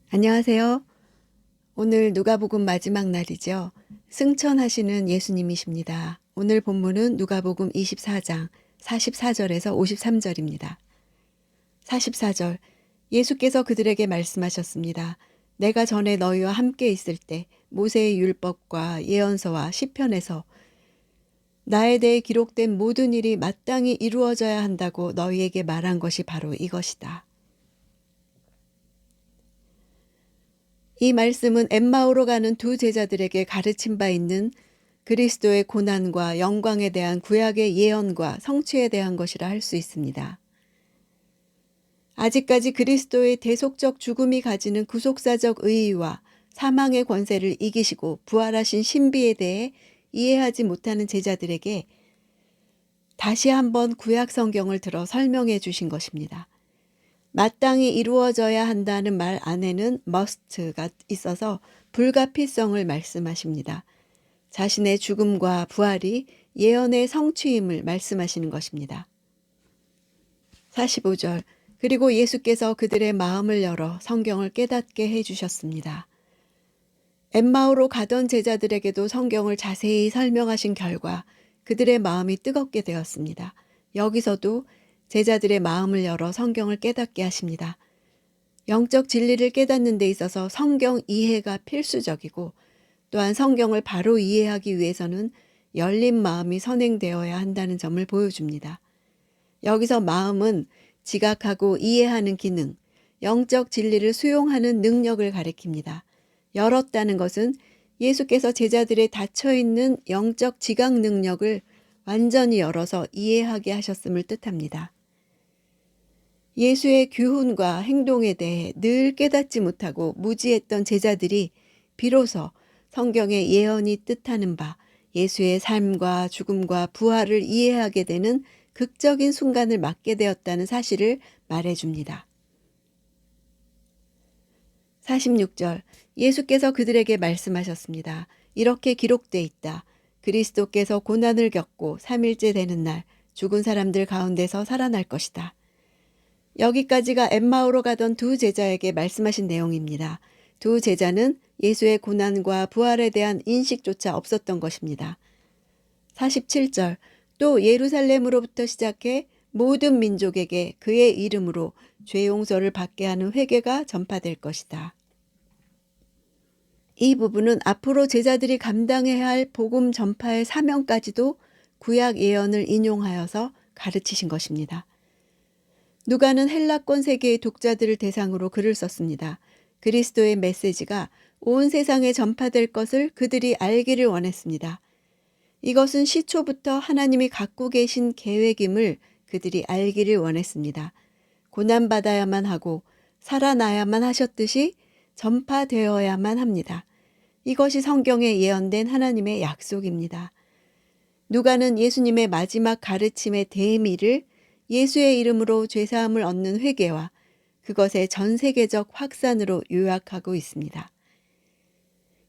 안녕하세요. 오늘 누가복음 마지막 날이죠. 승천하시는 예수님이십니다. 오늘 본문은 누가복음 24장 44절에서 53절입니다. 44절 예수께서 그들에게 말씀하셨습니다. 내가 전에 너희와 함께 있을 때 모세의 율법과 예언서와 시편에서 나에 대해 기록된 모든 일이 마땅히 이루어져야 한다고 너희에게 말한 것이 바로 이것이다. 이 말씀은 엠마오로 가는 두 제자들에게 가르친 바 있는 그리스도의 고난과 영광에 대한 구약의 예언과 성취에 대한 것이라 할 수 있습니다. 아직까지 그리스도의 대속적 죽음이 가지는 구속사적 의의와 사망의 권세를 이기시고 부활하신 신비에 대해 이해하지 못하는 제자들에게 다시 한번 구약 성경을 들어 설명해 주신 것입니다. 마땅히 이루어져야 한다는 말 안에는 must가 있어서 불가피성을 말씀하십니다. 자신의 죽음과 부활이 예언의 성취임을 말씀하시는 것입니다. 45절 그리고 예수께서 그들의 마음을 열어 성경을 깨닫게 해주셨습니다. 엠마오로 가던 제자들에게도 성경을 자세히 설명하신 결과 그들의 마음이 뜨겁게 되었습니다. 여기서도 제자들의 마음을 열어 성경을 깨닫게 하십니다. 영적 진리를 깨닫는 데 있어서 성경 이해가 필수적이고 또한 성경을 바로 이해하기 위해서는 열린 마음이 선행되어야 한다는 점을 보여줍니다. 여기서 마음은 지각하고 이해하는 기능, 영적 진리를 수용하는 능력을 가리킵니다. 열었다는 것은 예수께서 제자들의 닫혀있는 영적 지각 능력을 완전히 열어서 이해하게 하셨음을 뜻합니다. 예수의 교훈과 행동에 대해 늘 깨닫지 못하고 무지했던 제자들이 비로소 성경의 예언이 뜻하는 바 예수의 삶과 죽음과 부활을 이해하게 되는 극적인 순간을 맞게 되었다는 사실을 말해줍니다. 46절 예수께서 그들에게 말씀하셨습니다. 이렇게 기록돼 있다. 그리스도께서 고난을 겪고 3일째 되는 날 죽은 사람들 가운데서 살아날 것이다. 여기까지가 엠마오로 가던 두 제자에게 말씀하신 내용입니다. 두 제자는 예수의 고난과 부활에 대한 인식조차 없었던 것입니다. 47절 또 예루살렘으로부터 시작해 모든 민족에게 그의 이름으로 죄 용서를 받게 하는 회개가 전파될 것이다. 이 부분은 앞으로 제자들이 감당해야 할 복음 전파의 사명까지도 구약 예언을 인용하여서 가르치신 것입니다. 누가는 헬라권 세계의 독자들을 대상으로 글을 썼습니다. 그리스도의 메시지가 온 세상에 전파될 것을 그들이 알기를 원했습니다. 이것은 시초부터 하나님이 갖고 계신 계획임을 그들이 알기를 원했습니다. 고난받아야만 하고 살아나야만 하셨듯이 전파되어야만 합니다. 이것이 성경에 예언된 하나님의 약속입니다. 누가는 예수님의 마지막 가르침의 대미를 예수의 이름으로 죄사함을 얻는 회개와 그것의 전 세계적 확산으로 요약하고 있습니다.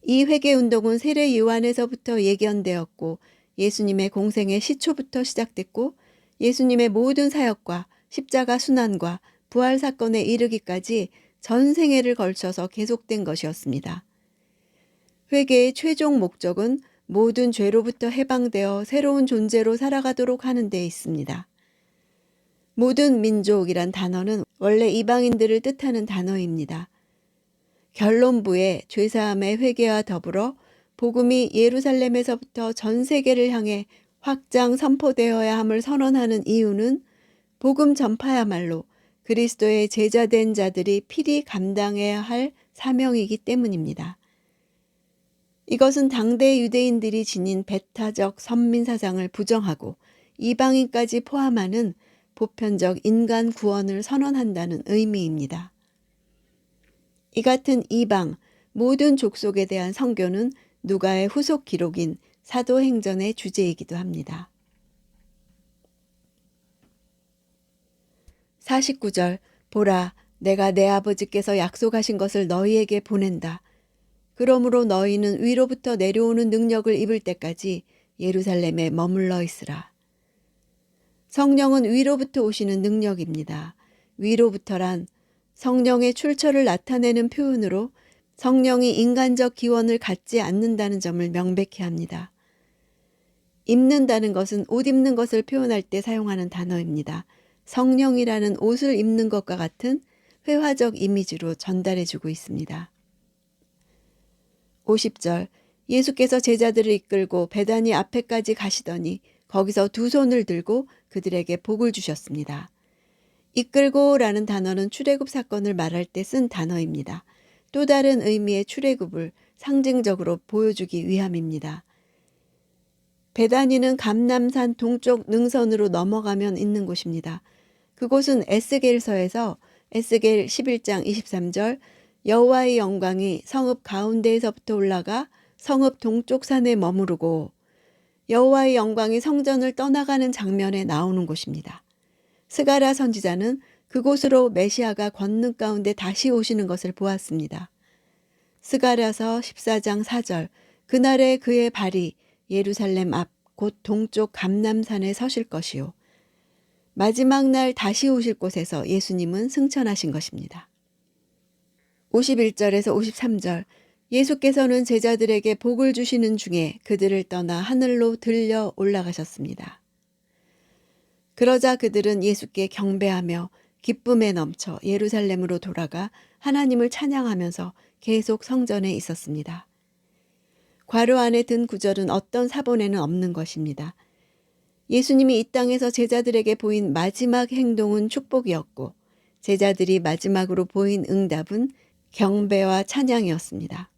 이 회개운동은 세례 요한에서부터 예견되었고 예수님의 공생의 시초부터 시작됐고 예수님의 모든 사역과 십자가 순환과 부활 사건에 이르기까지 전 생애를 걸쳐서 계속된 것이었습니다. 회개의 최종 목적은 모든 죄로부터 해방되어 새로운 존재로 살아가도록 하는 데 있습니다. 모든 민족이란 단어는 원래 이방인들을 뜻하는 단어입니다. 결론부에 죄사함의 회개와 더불어 복음이 예루살렘에서부터 전 세계를 향해 확장 선포되어야 함을 선언하는 이유는 복음 전파야말로 그리스도의 제자된 자들이 필히 감당해야 할 사명이기 때문입니다. 이것은 당대 유대인들이 지닌 배타적 선민 사상을 부정하고 이방인까지 포함하는 보편적 인간 구원을 선언한다는 의미입니다. 이 같은 이방, 모든 족속에 대한 선교는 누가의 후속 기록인 사도행전의 주제이기도 합니다. 49절 보라, 내가 내 아버지께서 약속하신 것을 너희에게 보낸다. 그러므로 너희는 위로부터 내려오는 능력을 입을 때까지 예루살렘에 머물러 있으라. 성령은 위로부터 오시는 능력입니다. 위로부터란 성령의 출처를 나타내는 표현으로 성령이 인간적 기원을 갖지 않는다는 점을 명백히 합니다. 입는다는 것은 옷 입는 것을 표현할 때 사용하는 단어입니다. 성령이라는 옷을 입는 것과 같은 회화적 이미지로 전달해주고 있습니다. 50절 예수께서 제자들을 이끌고 베다니 앞에까지 가시더니 거기서 두 손을 들고 그들에게 복을 주셨습니다. 이끌고라는 단어는 출애굽 사건을 말할 때 쓴 단어입니다. 또 다른 의미의 출애굽을 상징적으로 보여주기 위함입니다. 베다니는 감람산 동쪽 능선으로 넘어가면 있는 곳입니다. 그곳은 에스겔서에서 에스겔 11장 23절 여호와의 영광이 성읍 가운데에서부터 올라가 성읍 동쪽 산에 머무르고 여호와의 영광이 성전을 떠나가는 장면에 나오는 곳입니다. 스가랴 선지자는 그곳으로 메시아가 권능 가운데 다시 오시는 것을 보았습니다. 스가랴서 14장 4절 그날에 그의 발이 예루살렘 앞 곧 동쪽 감람산에 서실 것이요. 마지막 날 다시 오실 곳에서 예수님은 승천하신 것입니다. 51절에서 53절 예수께서는 제자들에게 복을 주시는 중에 그들을 떠나 하늘로 들려 올라가셨습니다. 그러자 그들은 예수께 경배하며 기쁨에 넘쳐 예루살렘으로 돌아가 하나님을 찬양하면서 계속 성전에 있었습니다. 괄호 안에 든 구절은 어떤 사본에는 없는 것입니다. 예수님이 이 땅에서 제자들에게 보인 마지막 행동은 축복이었고 제자들이 마지막으로 보인 응답은 경배와 찬양이었습니다.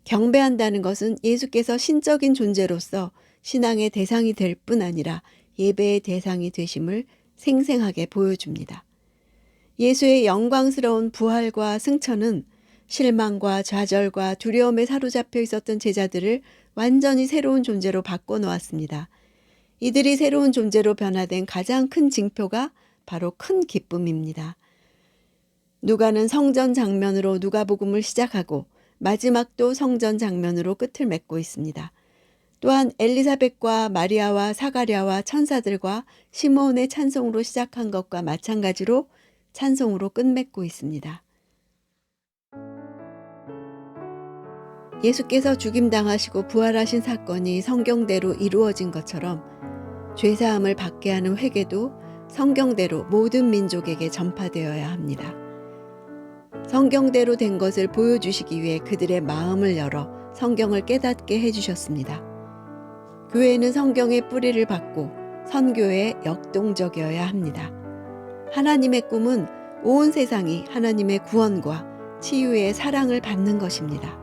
경배한다는 것은 예수께서 신적인 존재로서 신앙의 대상이 될 뿐 아니라 예배의 대상이 되심을 생생하게 보여줍니다. 예수의 영광스러운 부활과 승천은 실망과 좌절과 두려움에 사로잡혀 있었던 제자들을 완전히 새로운 존재로 바꿔놓았습니다. 이들이 새로운 존재로 변화된 가장 큰 징표가 바로 큰 기쁨입니다. 누가는 성전 장면으로 누가복음을 시작하고 마지막도 성전 장면으로 끝을 맺고 있습니다. 또한 엘리사벳과 마리아와 사가랴와 천사들과 시므온의 찬송으로 시작한 것과 마찬가지로 찬송으로 끝맺고 있습니다. 예수께서 죽임당하시고 부활하신 사건이 성경대로 이루어진 것처럼 죄사함을 받게 하는 회개도 성경대로 모든 민족에게 전파되어야 합니다. 성경대로 된 것을 보여주시기 위해 그들의 마음을 열어 성경을 깨닫게 해주셨습니다. 교회는 성경의 뿌리를 받고 선교에 역동적이어야 합니다. 하나님의 꿈은 온 세상이 하나님의 구원과 치유의 사랑을 받는 것입니다.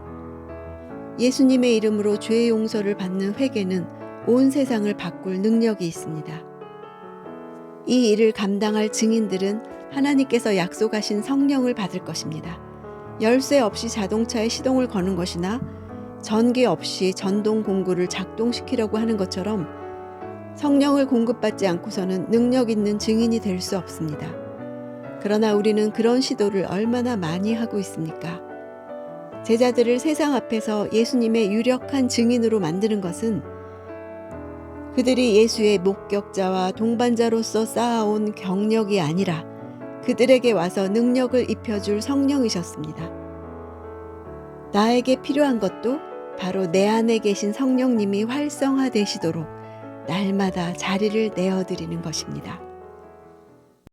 예수님의 이름으로 죄 용서를 받는 회개는 온 세상을 바꿀 능력이 있습니다. 이 일을 감당할 증인들은 하나님께서 약속하신 성령을 받을 것입니다. 열쇠 없이 자동차에 시동을 거는 것이나 전기 없이 전동 공구를 작동시키려고 하는 것처럼 성령을 공급받지 않고서는 능력 있는 증인이 될 수 없습니다. 그러나 우리는 그런 시도를 얼마나 많이 하고 있습니까? 제자들을 세상 앞에서 예수님의 유력한 증인으로 만드는 것은 그들이 예수의 목격자와 동반자로서 쌓아온 경력이 아니라 그들에게 와서 능력을 입혀줄 성령이셨습니다. 나에게 필요한 것도 바로 내 안에 계신 성령님이 활성화되시도록 날마다 자리를 내어드리는 것입니다.